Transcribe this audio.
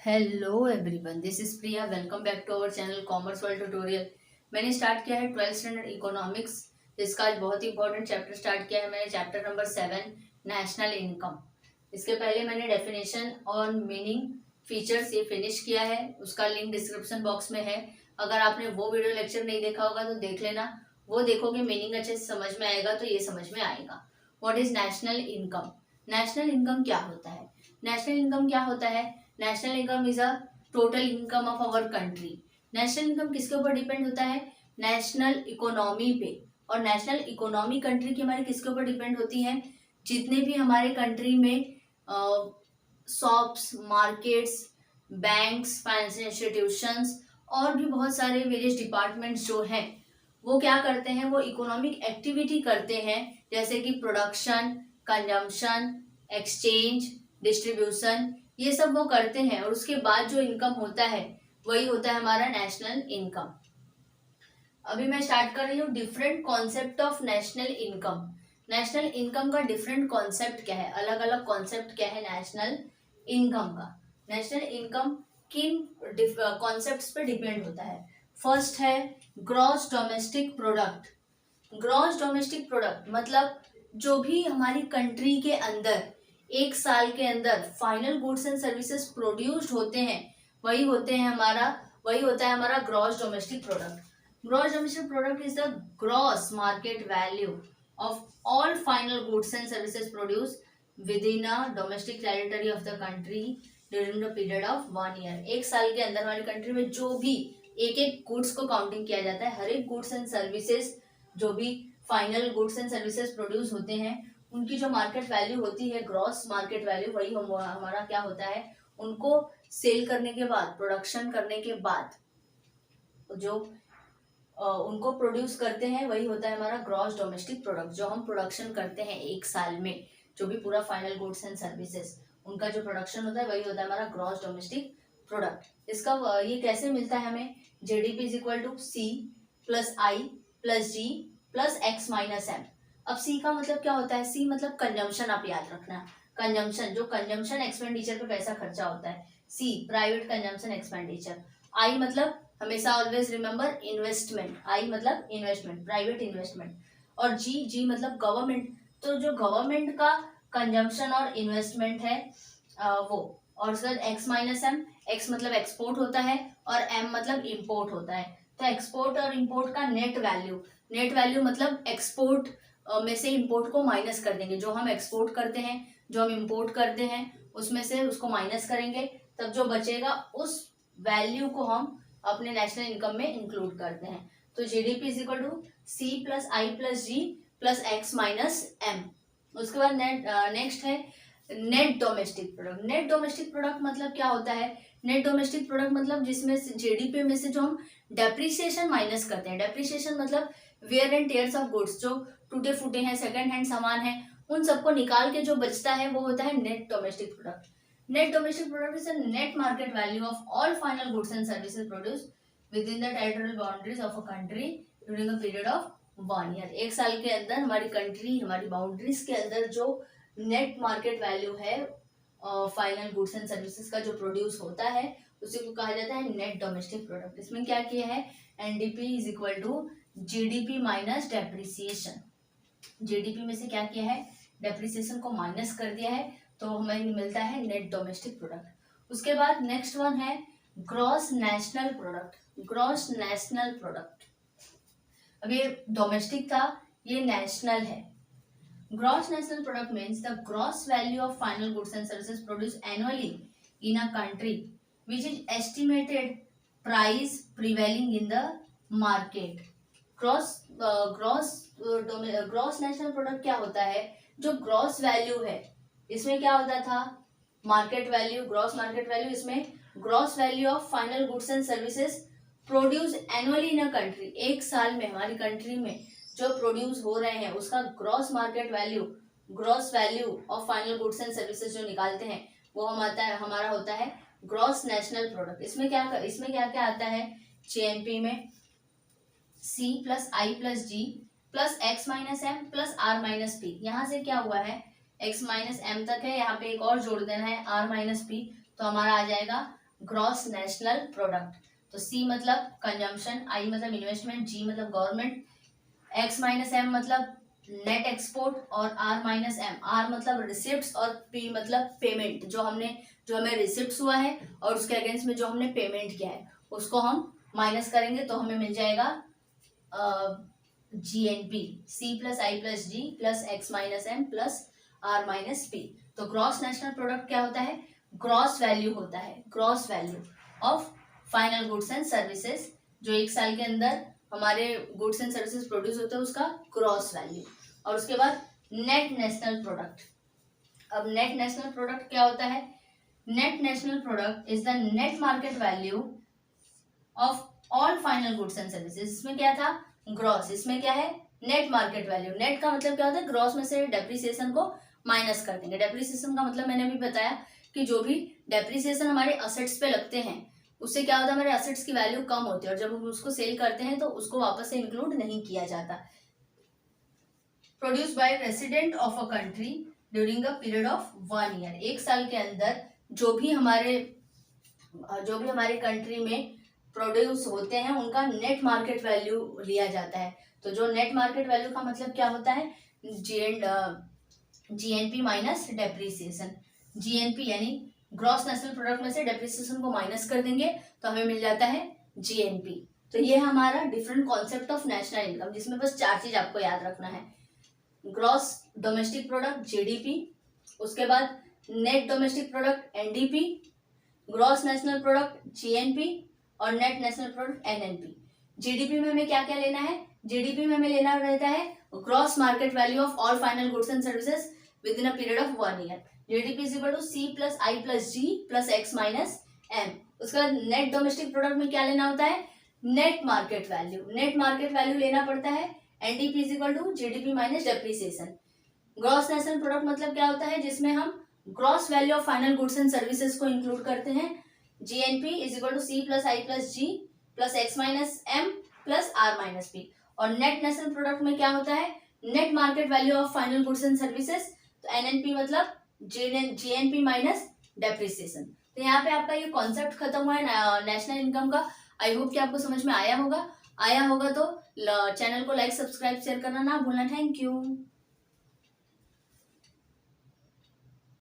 Hello everyone, this is Priya. Welcome back to our channel commerce world tutorial. मैंने start किया है 12th standard economics, जिसका आज बहुत ही इंपॉर्टेंट चैप्टर स्टार्ट किया है मैंने, चैप्टर नंबर 7 नेशनल इनकम। इसके पहले मैंने डेफिनेशन और मीनिंग फीचर्स ये फिनिश किया है, उसका लिंक डिस्क्रिप्शन बॉक्स में है। अगर आपने वो वीडियो लेक्चर नहीं देखा होगा तो देख लेना, वो देखोगे मीनिंग अच्छे से समझ में आएगा तो ये समझ में आएगा। What is national income? National income क्या होता है? नेशनल इनकम क्या होता है? National income is a total income of our country. National income किसके ऊपर डिपेंड होता है? नेशनल इकोनॉमी पे। और नेशनल इकोनॉमी कंट्री की हमारी किसके ऊपर डिपेंड होती है? जितने भी हमारे कंट्री में shops, markets, banks, financial institutions और भी बहुत सारे वेरियस डिपार्टमेंट्स जो हैं, वो क्या करते हैं? वो इकोनॉमिक एक्टिविटी करते हैं, जैसे कि प्रोडक्शन, कंजम्पशन, एक्सचेंज, डिस्ट्रीब्यूशन, ये सब वो करते हैं। और उसके बाद जो इनकम होता है वही होता है हमारा नेशनल इनकम। अभी मैं स्टार्ट कर रही हूँ different concept of national income. National income का डिफरेंट कॉन्सेप्ट क्या है, अलग अलग कॉन्सेप्ट क्या है नेशनल इनकम का। नेशनल इनकम किन कॉन्सेप्ट्स पे डिपेंड होता है? फर्स्ट है gross domestic product. Gross domestic product मतलब जो भी हमारी कंट्री के अंदर एक साल के अंदर final goods and services produced होते हैं, वही होता है हमारा gross domestic product. Gross domestic product is the gross market value of all final goods and services produce with in a domestic territory of the country during the period of 1 year. एक साल के अंदर हमारी country में जो भी एक एक गुड्स को काउंटिंग किया जाता है, हर एक गुड्स एंड सर्विसेज, जो भी final goods and services produce होते हैं, उनकी जो मार्केट वैल्यू होती है, ग्रॉस मार्केट वैल्यू, वही हमारा क्या होता है? उनको सेल करने के बाद, प्रोडक्शन करने के बाद जो उनको प्रोड्यूस करते हैं, वही होता है हमारा ग्रॉस डोमेस्टिक प्रोडक्ट। जो हम प्रोडक्शन करते हैं एक साल में, जो भी पूरा फाइनल गुड्स एंड सर्विसेज, उनका जो प्रोडक्शन होता है वही होता है हमारा ग्रॉस डोमेस्टिक प्रोडक्ट। इसका ये कैसे मिलता है हमें? GDP is equal to C plus I plus G plus X minus M. अब सी का मतलब क्या होता है? सी मतलब कंजम्पशन, आप याद रखना। कंजम्पशन, जो कंजम्पशन एक्सपेंडिचर पे पैसा खर्चा होता है, सी प्राइवेट कंजम्पशन एक्सपेंडिचर। आई मतलब हमेशा ऑलवेज रिमेंबर इन्वेस्टमेंट, आई मतलब इन्वेस्टमेंट, प्राइवेट इन्वेस्टमेंट। और जी, जी मतलब गवर्नमेंट। तो जो गवर्नमेंट का कंजम्पशन और इन्वेस्टमेंट है वो। और sir X minus M, X मतलब एक्सपोर्ट होता है और एम मतलब इम्पोर्ट होता है। तो एक्सपोर्ट और इम्पोर्ट का नेट वैल्यू, नेट वैल्यू मतलब एक्सपोर्ट में से इम्पोर्ट को माइनस कर देंगे। जो हम एक्सपोर्ट करते हैं, जो हम इम्पोर्ट करते हैं, उसमें से उसको माइनस करेंगे, तब जो बचेगा उस वैल्यू को हम अपने नेशनल इनकम में इंक्लूड करते हैं। तो GDP is equal to C plus I plus G plus X minus M. उसके बाद नेक्स्ट है net domestic product. Net domestic product मतलब क्या होता है? नेट डोमेस्टिक प्रोडक्ट मतलब जिसमें से जीडीपी में से जो हम डेप्रिसिएशन माइनस करते हैं। डेप्रिसिएशन मतलब wear and tears of goods, जो टूटे फूटे हैं, सेकंड हैंड सामान है, उन सबको निकाल के जो बचता है वो होता है net domestic product. Net domestic product is a net market value of all final goods and services produce with in the territorial boundaries of a country during a period of 1 year. एक साल के अंदर हमारी country, हमारी boundaries के अंदर जो net market value है फाइनल गुड्स एंड सर्विसेज का जो प्रोड्यूस होता है, उसी को कहा जाता है नेट डोमेस्टिक प्रोडक्ट। इसमें क्या किया है? NDP is equal to GDP minus depreciation. GDP में से क्या किया है? डेप्रिसिएशन को माइनस कर दिया है, तो हमें मिलता है नेट डोमेस्टिक प्रोडक्ट। उसके बाद नेक्स्ट वन है gross national product. Gross national product, अब ये डोमेस्टिक था, ये नेशनल है। Gross national product means the gross value of final goods and services produced annually in a country, which is estimated price prevailing in the market. Gross national product क्या होता है? जो gross value है, इसमें क्या होता था? Market value, gross market value, इसमें gross value of final goods and services produce annually in a country. एक साल में हमारी कंट्री में जो प्रोड्यूस हो रहे हैं उसका gross market value, gross value of final goods and services जो निकालते हैं वो हमारा होता है ग्रॉस नेशनल प्रोडक्ट। इसमें क्या क्या आता है? जेएनपी में C plus I plus G plus X minus M plus R minus P. यहाँ से क्या हुआ है? एक्स माइनस एम तक है, यहाँ पे एक और जोड़ देना है आर माइनस पी, तो हमारा आ जाएगा ग्रॉस नेशनल प्रोडक्ट। तो सी मतलब कंजम्पशन, आई मतलब इन्वेस्टमेंट, जी मतलब गवर्नमेंट, एक्स माइनस एम मतलब नेट एक्सपोर्ट और आर माइनस एम, आर मतलब रिसिप्ट्स और पी मतलब पेमेंट, जो हमें रिसिप्ट्स हुआ है और उसके अगेंस्ट में जो हमने पेमेंट किया है उसको हम माइनस करेंगे तो हमें मिल जाएगा GNP, C plus I plus G plus X minus M plus R minus P. तो ग्रॉस नेशनल प्रोडक्ट क्या होता है? ग्रॉस वैल्यू होता है, gross value of final goods and services, जो एक साल के अंदर हमारे गुड्स एंड सर्विसेज प्रोड्यूस होते हैं उसका ग्रॉस वैल्यू। और उसके बाद नेट नेशनल प्रोडक्ट। अब नेट नेशनल प्रोडक्ट क्या होता है? Net national product is the net market value of all final goods and services. इसमें क्या था? ग्रॉस। इसमें क्या है? Net market value. नेट का मतलब क्या होता है? ग्रॉस में से डेप्रिसिएशन को माइनस कर देंगे। डेप्रिसिएशन का मतलब मैंने अभी बताया कि जो भी डेप्रिसिएशन हमारे असेट्स पे लगते हैं उससे क्या होता है? हमारे असेट्स की वैल्यू कम होती है और जब हम उसको सेल करते हैं तो उसको वापस से इंक्लूड नहीं किया जाता। Produce by resident of a country during a period of 1 year. एक साल के अंदर जो भी हमारे कंट्री में प्रोड्यूस होते हैं उनका नेट मार्केट वैल्यू लिया जाता है। तो जो नेट मार्केट वैल्यू का मतलब क्या होता है? GNP minus depreciation. जीएनपी यानी ग्रॉस नेशनल प्रोडक्ट में से डेप्रिसिएशन को माइनस कर देंगे तो हमें मिल जाता है जीएनपी। तो ये हमारा different concept of national income, जिसमें बस 4 चीज आपको याद रखना है। ग्रॉस डोमेस्टिक प्रोडक्ट जीडीपी, उसके बाद net domestic product NDP, gross national product GNP और net national product NNP. GDP में हमें क्या क्या लेना है? जीडीपी में हमें लेना रहता है gross market value of all final goods and services within a period of 1 year. GDP is equal to C plus I plus G plus X minus M. उसके बाद नेट डोमेस्टिक प्रोडक्ट में क्या लेना होता है? Net market value. Net market value लेना पड़ता है NDP is equal to GDP minus depreciation. Gross national product मतलब क्या होता है? जिसमें हम gross value of final goods and services को इंक्लूड करते हैं। GNP is equal to C plus I plus G plus X minus M plus R minus P. और नेट नेशनल प्रोडक्ट में क्या होता है? Net market value of final goods and services. तो NNP मतलब जीएनपी माइनस डेप्रिसिएशन। तो यहाँ पे आपका ये कॉन्सेप्ट खत्म हुआ है नेशनल इनकम का। आई होप कि आपको समझ में आया होगा तो चैनल को लाइक सब्सक्राइब शेयर करना ना भूलना। Thank you.